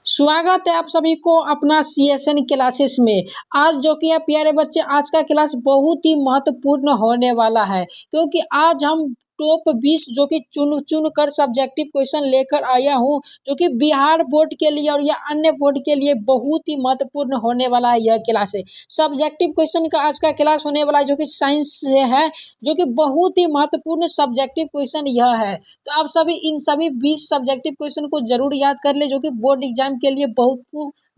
स्वागत है आप सभी को अपना सीएसएन क्लासेस में। आज जो कि है प्यारे बच्चे, आज का क्लास बहुत ही महत्वपूर्ण होने वाला है क्योंकि आज हम टॉप 20 जो कि चुन चुन कर सब्जेक्टिव क्वेश्चन लेकर आया हूं, जो कि बिहार बोर्ड के लिए और या अन्य बोर्ड के लिए बहुत ही महत्वपूर्ण होने वाला है। यह क्लास है सब्जेक्टिव क्वेश्चन का, आज का क्लास होने वाला है जो कि साइंस से है, जो कि बहुत ही महत्वपूर्ण सब्जेक्टिव क्वेश्चन यह है। तो आप सभी इन सभी 20 सब्जेक्टिव क्वेश्चन को जरूर याद कर ले, जो कि बोर्ड एग्जाम के लिए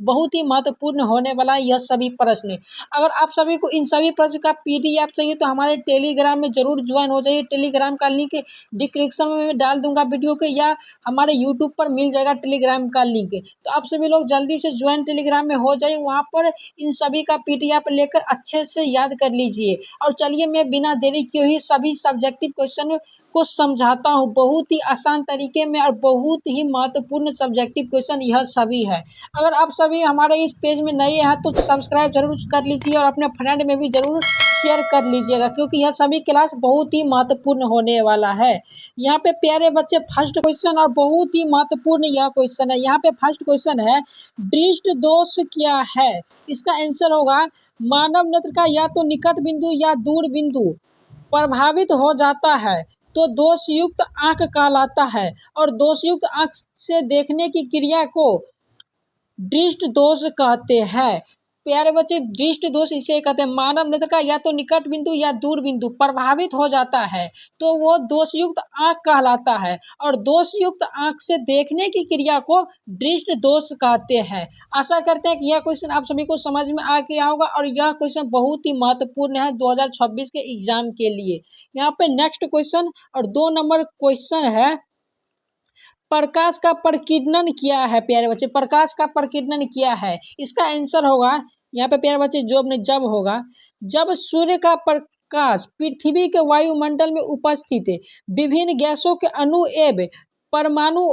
बहुत ही महत्वपूर्ण होने वाला है यह सभी प्रश्न। अगर आप सभी को इन सभी प्रश्न का पीडीएफ चाहिए तो हमारे टेलीग्राम में जरूर ज्वाइन हो जाइए। टेलीग्राम का लिंक डिस्क्रिप्शन में मैं डाल दूंगा वीडियो के, या हमारे यूट्यूब पर मिल जाएगा टेलीग्राम का लिंक। तो आप सभी लोग जल्दी से ज्वाइन टेलीग्राम में हो जाइए, वहाँ पर इन सभी का पीडीएफ लेकर अच्छे से याद कर लीजिए। और चलिए मैं बिना देरी किए ही सभी सब्जेक्टिव क्वेश्चन को समझाता हूँ बहुत ही आसान तरीके में, और बहुत ही महत्वपूर्ण सब्जेक्टिव क्वेश्चन यह सभी है। अगर आप सभी हमारे इस पेज में नए हैं तो सब्सक्राइब जरूर कर लीजिए और अपने फ्रेंड में भी जरूर शेयर कर लीजिएगा, क्योंकि यह सभी क्लास बहुत ही महत्वपूर्ण होने वाला है। यहाँ पे प्यारे बच्चे फर्स्ट क्वेश्चन, और बहुत ही महत्वपूर्ण यह क्वेश्चन है। यहाँ पे फर्स्ट क्वेश्चन है, दृष्टि दोष क्या है? इसका आंसर होगा, मानव नेत्र का या तो निकट बिंदु या दूर बिंदु प्रभावित हो जाता है तो दोषयुक्त आंख कहलाता है, और दोषयुक्त आंख से देखने की क्रिया को दृष्टि दोष कहते हैं। प्यारे बच्चे, दृष्टि दोष इसे कहते हैं। मानव नेत्र का या तो निकट बिंदु या दूर बिंदु प्रभावित हो जाता है तो वो दोषयुक्त आंख कहलाता है, और दोषयुक्त आंख से देखने की क्रिया को दृष्टि दोष कहते हैं। आशा करते हैं कि यह क्वेश्चन आप सभी को समझ में आ गया होगा, और यह क्वेश्चन बहुत ही महत्वपूर्ण है 2026 के एग्जाम के लिए। यहाँ पे नेक्स्ट क्वेश्चन और 2 नंबर क्वेश्चन है, प्रकाश का प्रकीर्णन क्या है? प्यारे बच्चे, प्रकाश का प्रकीर्णन क्या है? इसका आंसर होगा, यहाँ पे प्यारे बच्चे जब होगा, जब सूर्य का प्रकाश पृथ्वी के वायुमंडल में उपस्थित विभिन्न गैसों के अणु एवं परमाणु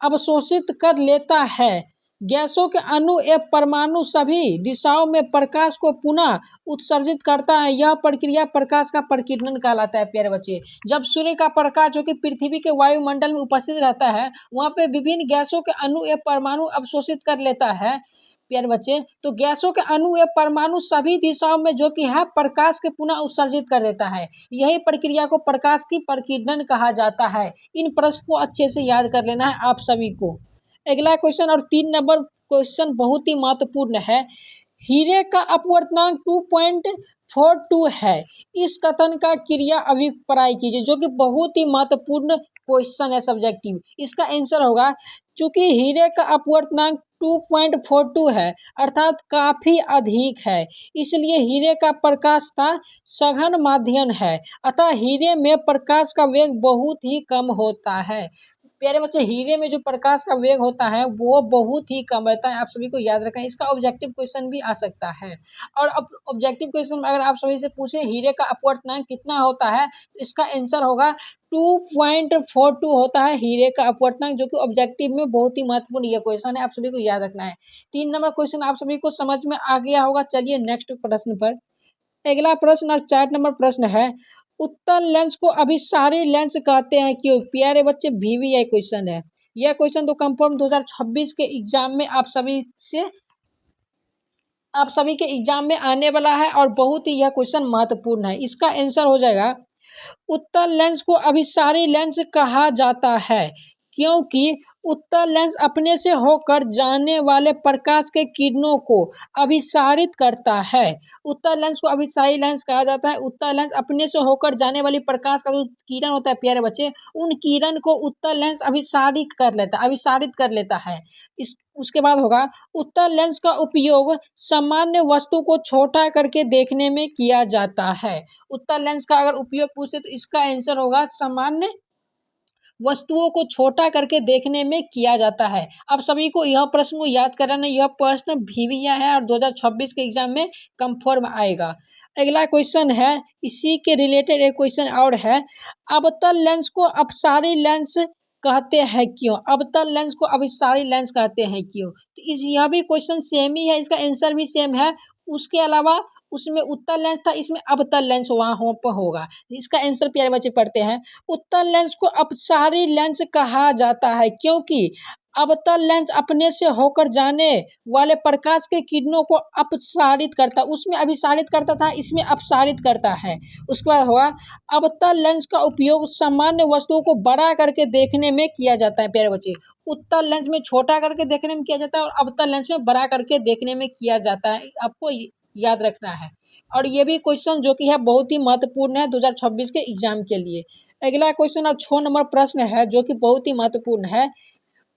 अवशोषित कर लेता है। गैसों के अणु एवं परमाणु सभी दिशाओं में प्रकाश को पुनः उत्सर्जित करता है। यह प्रक्रिया प्रकाश का प्रकीर्णन कहलाता है। प्यारे बच्चे, जब सूर्य का प्रकाश जो कि पृथ्वी के वायुमंडल में उपस्थित रहता है, वहाँ पे विभिन्न गैसों के अणु एवं परमाणु अवशोषित कर लेता है। प्यारे बच्चे, तो गैसों के अणु एवं परमाणु सभी दिशाओं में जो कि है प्रकाश के पुनः उत्सर्जित कर देता है। यही प्रक्रिया को प्रकाश की प्रकीर्णन कहा जाता है। इन प्रश्न को अच्छे से याद कर लेना है आप सभी को। अगला क्वेश्चन और 3 नंबर क्वेश्चन बहुत ही महत्वपूर्ण है, हीरे का अपवर्तनांक 2.42 है। इस कथन का क्रिया अभिप्राय कीजिए, जो कि बहुत ही महत्वपूर्ण क्वेश्चन है सब्जेक्टिव। इसका आंसर होगा, चूंकि हीरे का अपवर्तनांक 2.42 है अर्थात काफी अधिक है, इसलिए हीरे का प्रकाश का सघन माध्यम है, अतः हीरे में प्रकाश का वेग बहुत ही कम होता है। प्यारे बच्चे, हीरे में जो प्रकाश का वेग होता है वो बहुत ही कम रहता है, आप सभी को याद रखना है। इसका ऑब्जेक्टिव क्वेश्चन भी आ सकता है, और अब ऑब्जेक्टिव क्वेश्चन में अगर आप सभी से पूछे हीरे का अपवर्तनांक कितना होता है, इसका आंसर होगा 2.42 होता है हीरे का अपवर्तनांक, जो कि ऑब्जेक्टिव में बहुत ही महत्वपूर्ण यह क्वेश्चन है, आप सभी को याद रखना है। 3 नंबर क्वेश्चन आप सभी को समझ में आ गया होगा। चलिए नेक्स्ट प्रश्न पर। अगला प्रश्न और 4 नंबर प्रश्न है, उत्तल लेंस को अभिसारी लेंस कहते हैं क्यों? प्यारे बच्चे, VVI क्वेश्चन है। यह क्वेश्चन तो कंफर्म 2026 के एग्जाम में आप सभी के एग्जाम में आने वाला है, और बहुत ही यह क्वेश्चन महत्वपूर्ण है। इसका आंसर हो जाएगा, उत्तल लेंस को अभिसारी लेंस कहा जाता है क्योंकि उत्तल लेंस अपने से होकर जाने वाले प्रकाश के किरणों को अभिसारित करता है। उत्तल लेंस को अभिसारी लेंस कहा जाता है। उत्तल लेंस अपने से होकर जाने वाली प्रकाश का जो किरण होता है प्यारे बच्चे, उन किरण को उत्तल लेंस अभिसारित कर लेता है। उसके बाद होगा, उत्तल लेंस का उपयोग सामान्य वस्तु को छोटा करके देखने में किया जाता है। उत्तल लेंस का अगर उपयोग पूछे तो इसका आंसर होगा, सामान्य वस्तुओं को छोटा करके देखने में किया जाता है। आप सभी को यह प्रश्न को याद कराना, यह प्रश्न VVI है और 2026 के एग्जाम में कंफर्म आएगा। अगला क्वेश्चन है, इसी के रिलेटेड एक क्वेश्चन और है, अवतल लेंस को अपसारी लेंस कहते हैं क्यों? अवतल लेंस को अभिसारी लेंस कहते हैं क्यों? तो यह भी क्वेश्चन सेम ही है, इसका आंसर भी सेम है। उसके अलावा उसमें उत्तल लेंस था, इसमें अवतल लेंस वहाँ पर होगा। इसका आंसर प्यारे बच्चे पढ़ते हैं, उत्तल लेंस को अपसारी लेंस कहा जाता है क्योंकि अवतल लेंस अपने से होकर जाने वाले प्रकाश के किरणों को अपसारित करता, उसमें अभिसारित करता था, इसमें अपसारित करता है। उसके बाद होगा अवतल लेंस का उपयोग सामान्य वस्तुओं को बड़ा करके देखने में किया जाता है। प्यारे बच्चे, उत्तल लेंस में छोटा करके देखने में किया जाता है और अवतल लेंस में बड़ा करके देखने में किया जाता है, आपको याद रखना है। और ये भी क्वेश्चन जो कि है बहुत ही महत्वपूर्ण है 2026 के एग्जाम के लिए। अगला क्वेश्चन और 6 नंबर प्रश्न है जो कि बहुत ही महत्वपूर्ण है।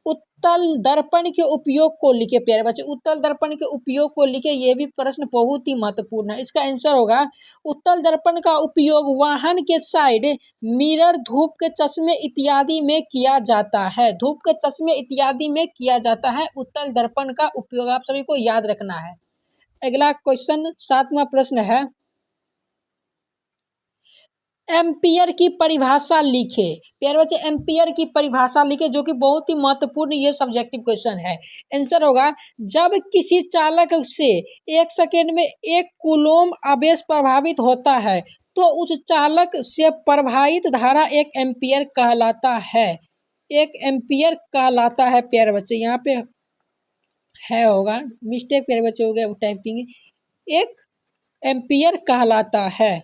उत्तल दर्पण के उपयोग को लिखे। प्यारे बच्चे, उत्तल दर्पण के उपयोग को लिखे, ये भी प्रश्न बहुत ही महत्वपूर्ण है। इसका आंसर होगा उत्तल दर्पण का उपयोग वाहन के साइड मिरर, धूप के चश्मे इत्यादि में किया जाता है। धूप के चश्मे इत्यादि में किया जाता है उत्तल दर्पण का उपयोग, आप सभी को याद रखना है। अगला क्वेश्चन 7वां प्रश्न है, एम्पियर की परिभाषा लिखे। प्यारे बच्चे, एम्पियर की परिभाषा लिखे, जो कि बहुत ही महत्वपूर्ण ये सब्जेक्टिव क्वेश्चन है। आंसर होगा जब किसी चालक से 1 सेकेंड में 1 कूलोम आवेश प्रभावित होता है तो उस चालक से प्रवाहित धारा 1 एम्पियर कहलाता है। 1 एम्पियर कहलाता है। प्यारे बच्चे, यहाँ पे है होगा मिस्टेक, प्यारे बच्चे हो गया टाइपिंग। 1 एम्पियर कहलाता है।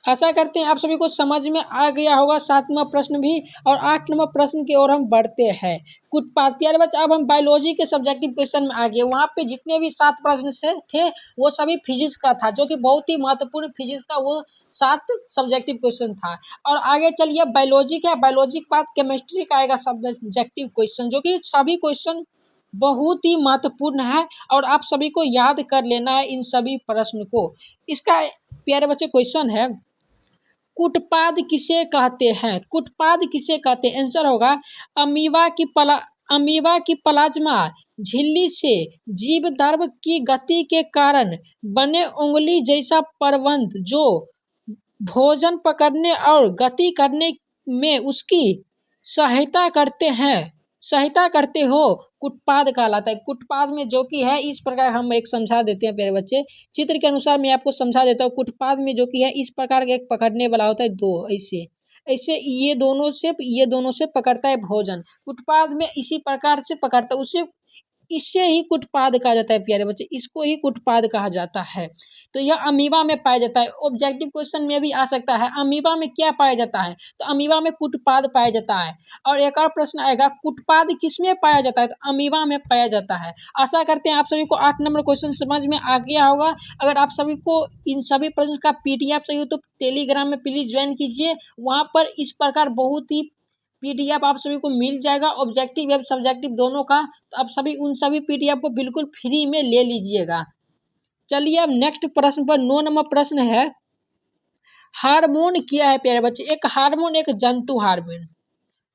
आशा करते हैं आप सभी को समझ में आ गया होगा 7वां प्रश्न भी। और 8 नंबर प्रश्न की ओर हम बढ़ते हैं। उत्पाद। प्यारे बच्चे, अब हम बायोलॉजी के सब्जेक्टिव क्वेश्चन में आ गए। वहाँ पे जितने भी 7 प्रश्न से थे वो सभी फिजिक्स का था, जो कि बहुत ही महत्वपूर्ण फिजिक्स का वो 7 सब्जेक्टिव क्वेश्चन था। और आगे चलिए बायोलॉजी का, बायोलॉजी के बाद केमिस्ट्री का आएगा सब्जेक्टिव क्वेश्चन, जो कि सभी क्वेश्चन बहुत ही महत्वपूर्ण है और आप सभी को याद कर लेना है इन सभी प्रश्न को। इसका प्यारे बच्चे क्वेश्चन है, कुटपाद किसे कहते हैं? कुटपाद किसे कहते हैं? आंसर होगा अमीबा की प्लाज्मा झिल्ली से जीव द्रव की गति के कारण बने उंगली जैसा प्रबंध जो भोजन पकड़ने और गति करने में उसकी सहायता करते हो, कुटपाद कहलाता है। कुटपाद में जो कि है इस प्रकार, हम एक समझा देते हैं प्यारे बच्चे, चित्र के अनुसार मैं आपको समझा देता हूँ। कुटपाद में जो कि है इस प्रकार का एक पकड़ने वाला होता है, 2 ऐसे ऐसे ये दोनों से पकड़ता है भोजन। कुटपाद में इसी प्रकार से पकड़ता है, उसे इससे ही कुटपाद कहा जाता है। प्यारे बच्चे, इसको ही कुटपाद कहा जाता है। तो यह अमीबा में पाया जाता है। ऑब्जेक्टिव क्वेश्चन में भी आ सकता है, अमीबा में क्या पाया जाता है? तो अमीबा में कुटपाद पाया जाता है। और एक और प्रश्न आएगा, कुटपाद किसमें पाया जाता है? तो अमीबा में पाया जाता है। आशा करते हैं आप सभी को 8 नंबर क्वेश्चन समझ में आ गया होगा। अगर आप सभी को इन सभी प्रश्न का PDF चाहिए तो टेलीग्राम में प्लीज ज्वाइन कीजिए। वहाँ पर इस प्रकार बहुत ही PDF आप सभी को मिल जाएगा, ऑब्जेक्टिव एवं सब्जेक्टिव दोनों का। तो आप सभी उन सभी PDF को बिल्कुल फ्री में ले लीजिएगा। चलिए अब नेक्स्ट प्रश्न पर 9 नंबर प्रश्न है, हार्मोन क्या है? प्यारे बच्चे, एक हार्मोन, एक जंतु हार्मोन,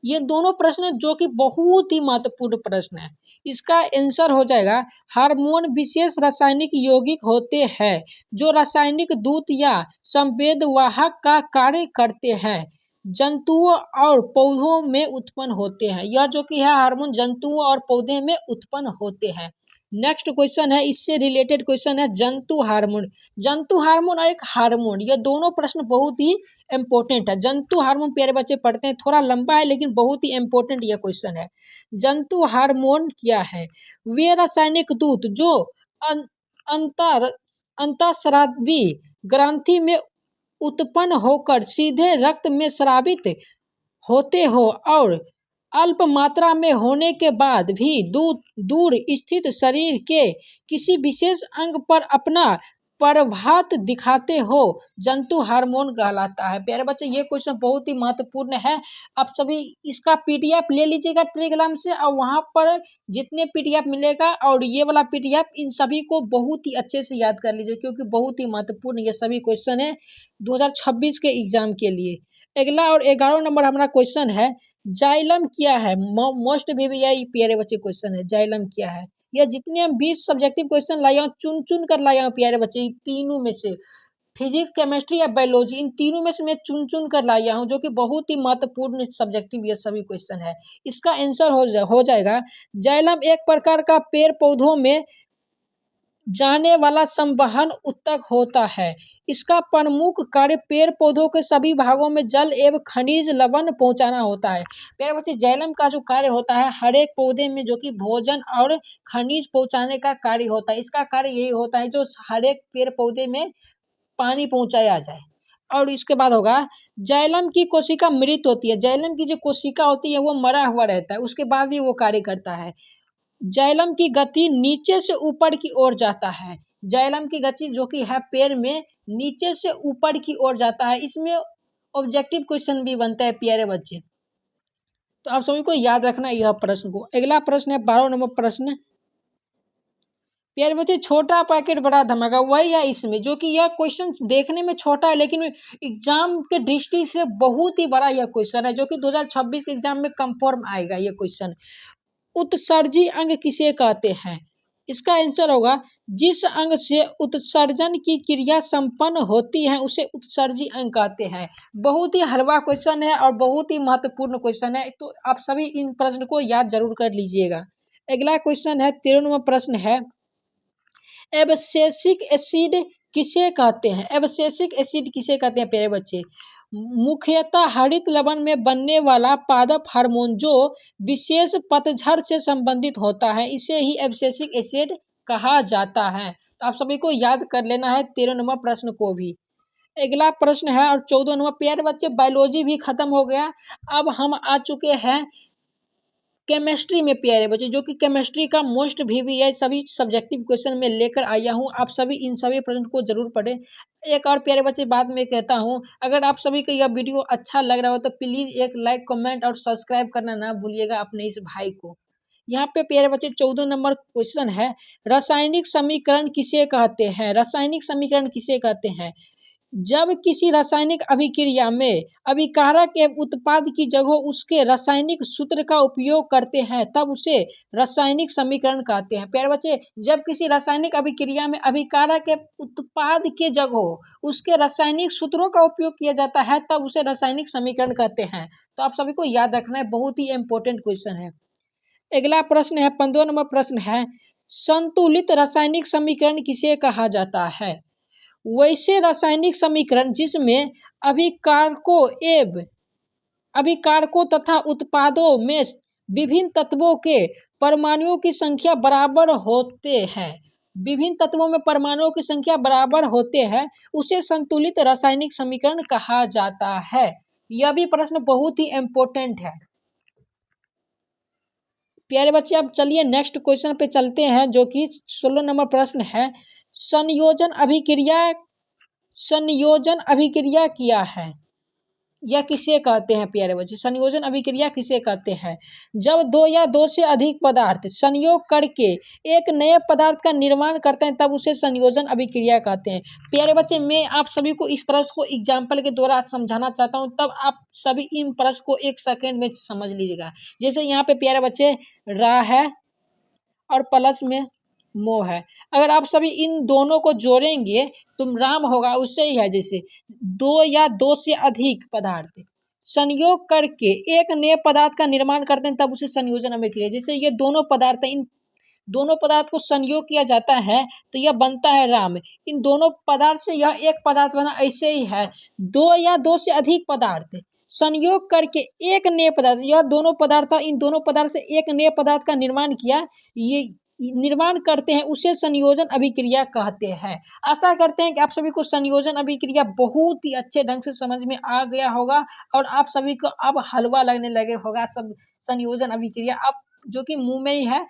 ये दोनों प्रश्न जो कि बहुत ही महत्वपूर्ण प्रश्न है। इसका आंसर हो जाएगा, हार्मोन विशेष रासायनिक यौगिक होते हैं जो रासायनिक दूत या संवेदवाहक का कार्य करते हैं, जंतुओं और पौधों में उत्पन्न होते हैं। यह जो कि है हार्मोन जंतुओं और पौधे में उत्पन्न होते हैं। नेक्स्ट क्वेश्चन है, इससे रिलेटेड क्वेश्चन है, जंतु हार्मोन। जंतु हार्मोन और एक हार्मोन, ये दोनों प्रश्न बहुत ही इम्पोर्टेंट है। जंतु हार्मोन प्यारे बच्चे पढ़ते हैं, थोड़ा लंबा है लेकिन बहुत ही इम्पोर्टेंट यह क्वेश्चन है। जंतु हार्मोन क्या है? वे रासायनिक दूत जो अंतर अंतःस्रावी ग्रंथि में उत्पन्न होकर सीधे रक्त में स्रावित होते हो और अल्प मात्रा में होने के बाद भी दूर स्थित शरीर के किसी विशेष अंग पर अपना प्रभाव दिखाते हो, जंतु हार्मोन कहलाता है। प्यारे बच्चे, ये क्वेश्चन बहुत ही महत्वपूर्ण है। आप सभी इसका PDF ले लीजिएगा टेलीग्राम से, और वहाँ पर जितने PDF मिलेगा और ये वाला PDF, इन सभी को बहुत ही अच्छे से याद कर लीजिए, क्योंकि बहुत ही महत्वपूर्ण ये सभी क्वेश्चन है 2026 के एग्जाम के लिए। अगला और 11 नंबर हमारा क्वेश्चन है, जाइलम क्या है? मोस्ट VVI प्यारे बच्चे क्वेश्चन है, जाइलम क्या है? यह जितने हम 20 सब्जेक्टिव क्वेश्चन लाया हूँ, चुन कर लाया हूँ प्यारे बच्चे, तीनों में से फिजिक्स, केमिस्ट्री या बायोलॉजी, इन तीनों में से मैं चुन कर लाया हूँ, जो कि बहुत ही महत्वपूर्ण सब्जेक्टिव ये सभी क्वेश्चन है। इसका आंसर हो जाएगा, जाइलम एक प्रकार का पेड़ पौधों में जाने वाला संवहन ऊतक होता है। इसका प्रमुख कार्य पेड़ पौधों के सभी भागों में जल एवं खनिज लवण पहुंचाना होता है। प्यारे बच्चे, जाइलम का जो कार्य होता है हर एक पौधे में जो कि भोजन और खनिज पहुंचाने का कार्य होता है। इसका कार्य यही होता है जो हर एक पेड़ पौधे में पानी पहुंचाया जाए। और इसके बाद होगा, जाइलम की कोशिका मृत होती है। जाइलम की जो कोशिका होती है वो मरा हुआ रहता है, उसके बाद भी वो कार्य करता है। जाइलम की गति नीचे से ऊपर की ओर जाता है। जाइलम की गति जो कि है पेड़ में नीचे से ऊपर की ओर जाता है। इसमें ऑब्जेक्टिव क्वेश्चन भी बनता है प्यारे बच्चे, तो आप सभी को याद रखना यह प्रश्न को। अगला प्रश्न है 12 नंबर प्रश्न। प्यारे बच्चे, छोटा पैकेट बड़ा धमाका, वही है इसमें जो कि यह क्वेश्चन देखने में छोटा है लेकिन एग्जाम के दृष्टि से बहुत ही बड़ा यह क्वेश्चन है, जो कि 2026 के एग्जाम में कंफर्म आएगा यह क्वेश्चन। उत्सर्जी अंग किसे कहते हैं? इसका आंसर होगा, जिस अंग से उत्सर्जन की क्रिया संपन्न होती है उसे उत्सर्जी अंग कहते हैं। बहुत ही हलवा क्वेश्चन है और बहुत ही महत्वपूर्ण क्वेश्चन है, तो आप सभी इन प्रश्न को याद जरूर कर लीजिएगा। अगला क्वेश्चन है 13वां प्रश्न है, एब्सिसिक एसिड किसे कहते हैं? एब्सिसिक एसिड किसे कहते हैं प्यारे बच्चे? मुख्यतः हरित लवण में बनने वाला पादप हार्मोन जो विशेष पतझड़ से संबंधित होता है, इसे ही एब्सिसिक एसिड कहा जाता है। तो आप सभी को याद कर लेना है 13 नंबर प्रश्न को भी। अगला प्रश्न है और 14 नंबर। प्यारे बच्चे, बायोलॉजी भी खत्म हो गया, अब हम आ चुके हैं केमिस्ट्री में प्यारे बच्चे, जो कि केमिस्ट्री का मोस्ट VVI सभी सब्जेक्टिव क्वेश्चन में लेकर आया हूँ। आप सभी इन सभी प्रश्न को जरूर पढ़ें। एक और प्यारे बच्चे बात मैं कहता हूँ, अगर आप सभी को यह वीडियो अच्छा लग रहा हो तो प्लीज़ एक लाइक कमेंट और सब्सक्राइब करना ना भूलिएगा अपने इस भाई को। यहाँ पे प्यारे बच्चे 14 नंबर क्वेश्चन है, रासायनिक समीकरण किसे कहते हैं? रासायनिक समीकरण किसे कहते हैं? जब किसी रासायनिक अभिक्रिया में अभिकारक एवं उत्पाद की जगह उसके रासायनिक सूत्र का उपयोग करते हैं तब उसे रासायनिक समीकरण कहते हैं। प्यारे बच्चे, जब किसी रासायनिक अभिक्रिया में अभिकारक एवं उत्पाद के जगह उसके रासायनिक सूत्रों का उपयोग किया जाता है तब उसे रासायनिक समीकरण कहते हैं। तो आप सभी को याद रखना है, बहुत ही इंपॉर्टेंट क्वेश्चन है। अगला प्रश्न है 15 नंबर प्रश्न है, संतुलित रासायनिक समीकरण किसे कहा जाता है? वैसे रासायनिक समीकरण जिसमें अभिकारकों तथा उत्पादों में विभिन्न तत्वों के परमाणुओं की संख्या बराबर होते हैं, विभिन्न तत्वों में परमाणुओं की संख्या बराबर होते हैं, उसे संतुलित रासायनिक समीकरण कहा जाता है। यह भी प्रश्न बहुत ही इंपॉर्टेंट है प्यारे बच्चे। अब चलिए नेक्स्ट क्वेश्चन पे चलते हैं, जो कि 16 नंबर प्रश्न है, संयोजन अभिक्रिया किया है, यह किसे कहते हैं प्यारे बच्चे? संयोजन अभिक्रिया किसे कहते हैं? जब दो या दो से अधिक पदार्थ संयोग करके एक नए पदार्थ का निर्माण करते हैं तब उसे संयोजन अभिक्रिया कहते हैं। प्यारे बच्चे, मैं आप सभी को इस प्रश्न को एग्जाम्पल के द्वारा समझाना चाहता हूं, तब आप सभी इन प्रश्न को 1 सेकेंड में समझ लीजिएगा। जैसे यहाँ पे प्यारे बच्चे रा है और प्लस में मो है, अगर आप सभी इन दोनों को जोड़ेंगे तो राम होगा, उससे ही है। जैसे दो या दो से अधिक पदार्थ संयोग करके एक नए पदार्थ का निर्माण करते हैं तब उसे संयोजन अभिक्रिया। जैसे ये दोनों पदार्थ हैं, इन दोनों पदार्थ को संयोग किया जाता है तो यह बनता है राम। इन दोनों पदार्थ से यह एक पदार्थ बना, ऐसे ही है दो या दो से अधिक पदार्थ संयोग करके एक नए पदार्थ, यह दोनों पदार्थ इन दोनों पदार्थ से एक नए पदार्थ का निर्माण किया, ये निर्माण करते हैं, उसे संयोजन अभिक्रिया कहते हैं। आशा करते हैं कि आप सभी को संयोजन अभिक्रिया बहुत ही अच्छे ढंग से समझ में आ गया होगा और आप सभी को अब हलवा लगने लगे होगा सब संयोजन अभिक्रिया, अब जो कि मुंह में ही है,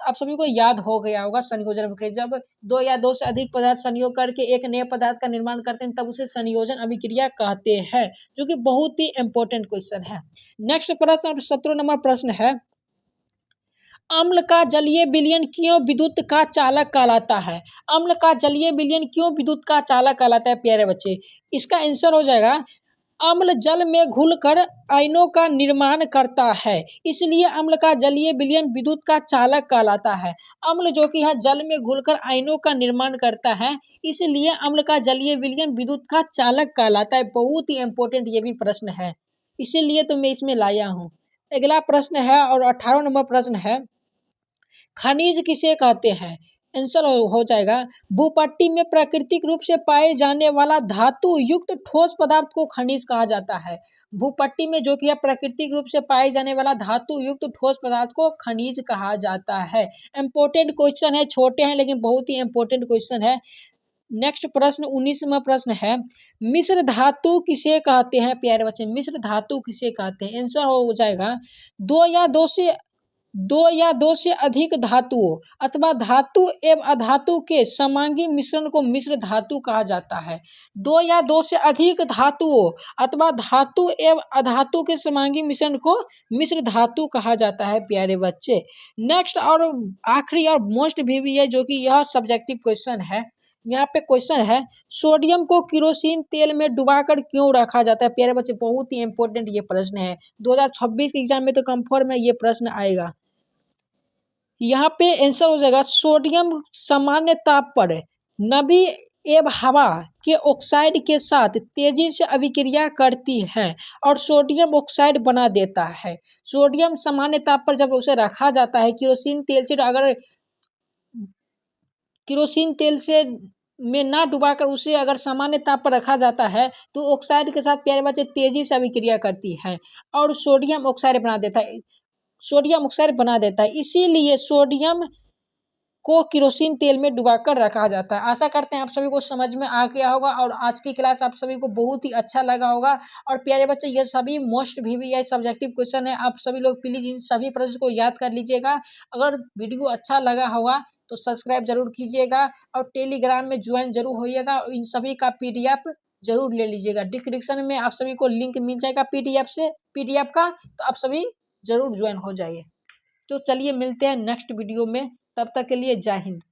आप सभी को याद हो गया होगा संयोजन अभिक्रिया। जब दो या दो से अधिक पदार्थ संयोग करके एक नए पदार्थ का निर्माण करते हैं तब उसे संयोजन अभिक्रिया कहते हैं, जो कि बहुत ही इंपॉर्टेंट क्वेश्चन है। नेक्स्ट प्रश्न 17 नंबर प्रश्न है, अम्ल का जलीय विलयन क्यों विद्युत का चालक कहलाता है? अम्ल का जलीय विलयन क्यों विद्युत का चालक कहलाता है प्यारे बच्चे? इसका आंसर हो जाएगा, अम्ल जल में घुलकर आयनों का निर्माण करता है, इसलिए अम्ल का जलीय विलयन विद्युत का चालक कहलाता है। अम्ल जो कि है जल में घुलकर आयनों का निर्माण करता है, इसलिए अम्ल का जलीय विलयन विद्युत का चालक कहलाता है। बहुत ही इंपॉर्टेंट ये भी प्रश्न है, इसीलिए तो मैं इसमें लाया हूँ। अगला प्रश्न है और 18 नंबर प्रश्न है, खनिज किसे कहते हैं? आंसर हो जाएगा भूपट्टी में प्राकृतिक रूप से पाए जाने वाला धातु युक्त ठोस पदार्थ को खनिज कहा जाता है। भूपट्टी में जो कि है प्राकृतिक रूप से पाए जाने वाला धातु युक्त ठोस पदार्थ को खनिज कहा जाता है। इम्पोर्टेंट क्वेश्चन है, छोटे हैं लेकिन बहुत ही इम्पोर्टेंट क्वेश्चन है। नेक्स्ट प्रश्न 19वां प्रश्न है, मिश्र धातु किसे कहते हैं प्यारे बच्चे? मिश्र धातु किसे कहते हैं? आंसर हो जाएगा दो या अधिक धातुओं अथवा धातु एवं अधातु के समांगी मिश्रण को मिश्र धातु कहा जाता है। दो से अधिक धातुओं अथवा धातु एवं अधातु के समांगी मिश्रण को मिश्र धातु कहा जाता है प्यारे बच्चे। नेक्स्ट और आखिरी और मोस्ट भी है जो कि यह सब्जेक्टिव क्वेश्चन है। यहाँ पे क्वेश्चन है, सोडियम को केरोसिन तेल में डुबाकर क्यों रखा जाता है प्यारे बच्चे? बहुत ही इंपॉर्टेंट ये प्रश्न है, 2026 के एग्जाम में तो कंफर्म है ये प्रश्न आएगा। यहाँ पे आंसर हो जाएगा सोडियम सामान्य ताप पर नमी एवं हवा के ऑक्साइड के साथ तेजी से अभिक्रिया करती है और सोडियम ऑक्साइड बना देता है। सोडियम सामान्य ताप पर जब उसे रखा जाता है केरोसिन तेल से, अगर केरोसिन तेल से में ना डुबाकर उसे अगर सामान्य ताप पर रखा जाता है तो ऑक्साइड के साथ प्यारे बच्चे तेजी से अभिक्रिया करती है और सोडियम ऑक्साइड बना देता है। इसीलिए सोडियम को केरोसिन तेल में डुबाकर रखा जाता है। आशा करते हैं आप सभी को समझ में आ गया होगा और आज की क्लास आप सभी को बहुत ही अच्छा लगा होगा। और प्यारे बच्चे ये सभी मोस्ट भी सब्जेक्टिव क्वेश्चन है, आप सभी लोग प्लीज इन सभी प्रश्न को याद कर लीजिएगा। अगर वीडियो अच्छा लगा होगा तो सब्सक्राइब जरूर कीजिएगा और टेलीग्राम में ज्वाइन जरूर होइएगा और इन सभी का PDF जरूर ले लीजिएगा। डिस्क्रिप्शन में आप सभी को लिंक मिल जाएगा PDF का, तो आप सभी जरूर ज्वाइन हो जाइए। तो चलिए मिलते हैं नेक्स्ट वीडियो में, तब तक के लिए जय हिंद।